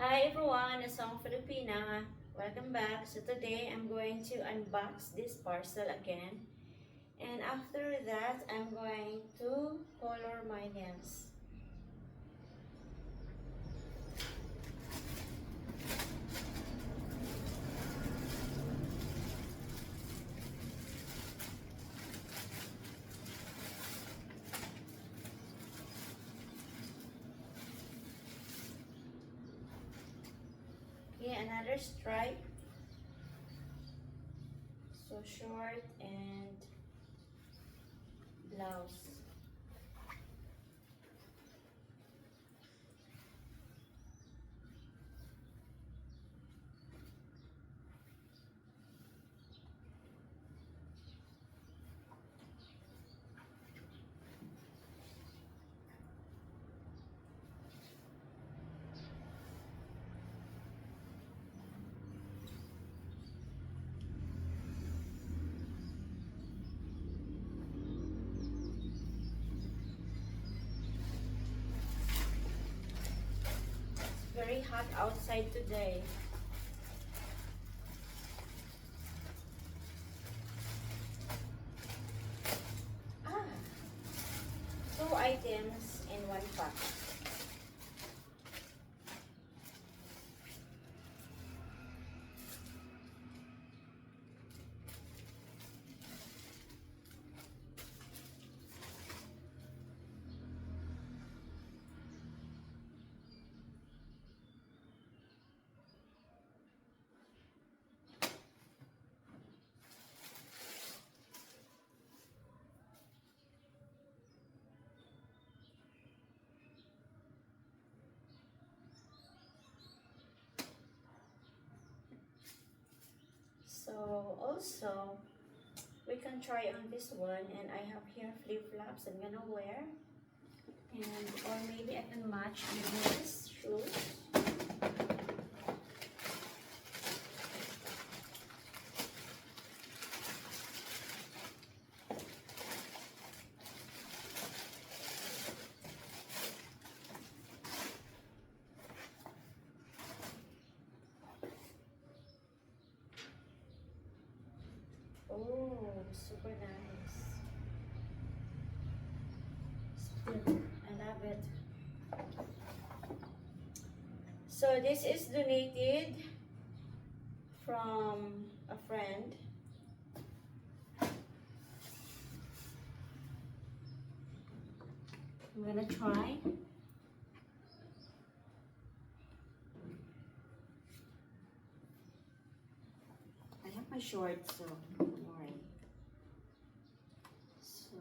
Hi everyone, Asong Filipina. Welcome back. So today I'm going to unbox this parcel again. And after that, I'm going to color my nails. Okay, another stripe. So short and blouse. It's very hot outside today. Ah, two items in one pack. So also, we can try on this one, and I have here flip-flops I'm gonna wear. And or maybe I can match with this shoes. Oh, super nice. Still, I love it. So this is donated from a friend. I'm gonna try. I have my shorts, so don't worry. So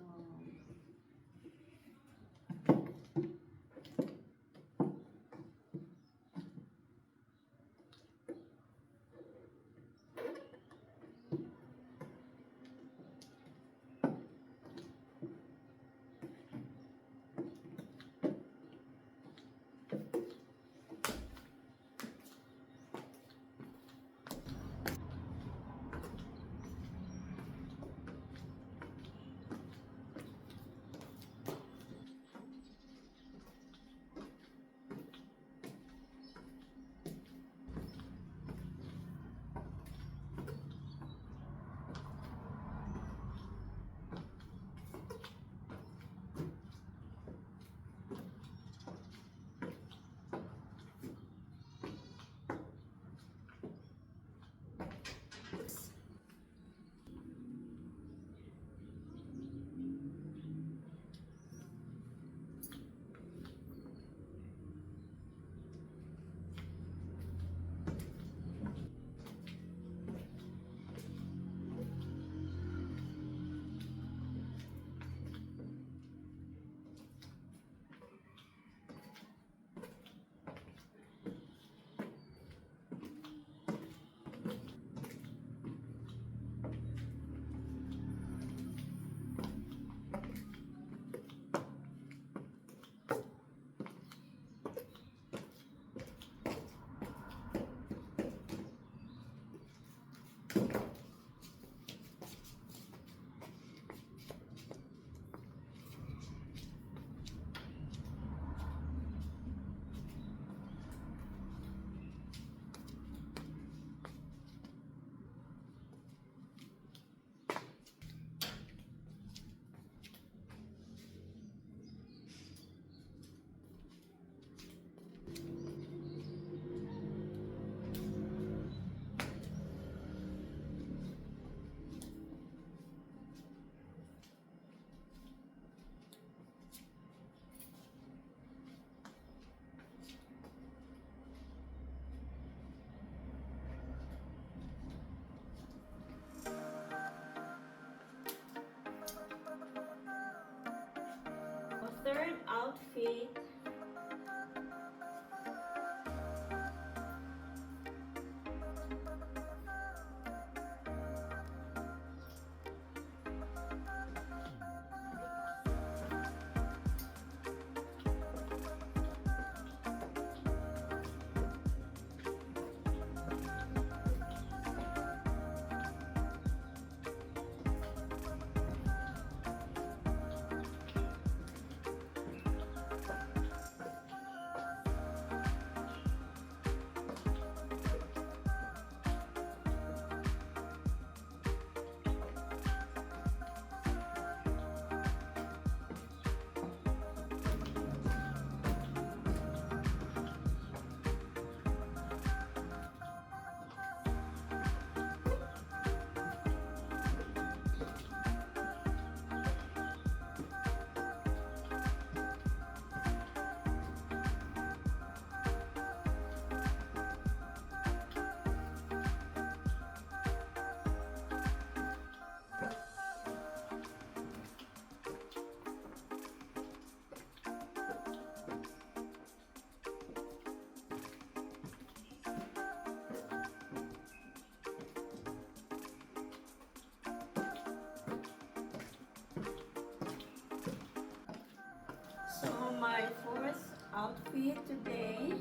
my fourth outfit today.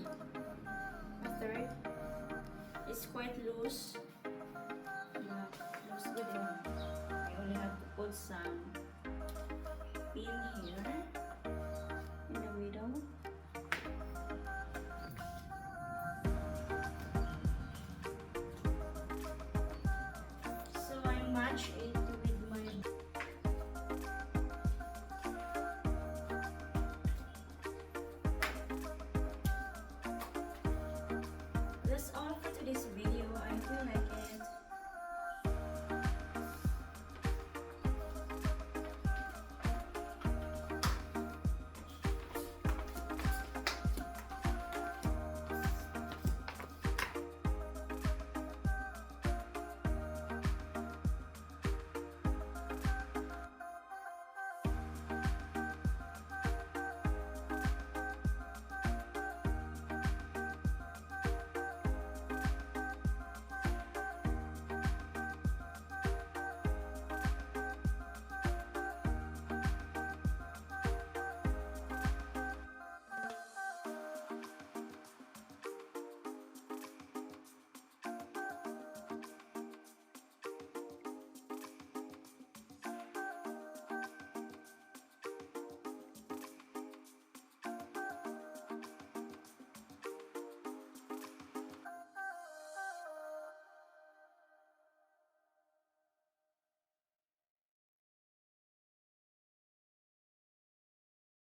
The third is quite loose. Yeah, looks good. I only have to put some pin here.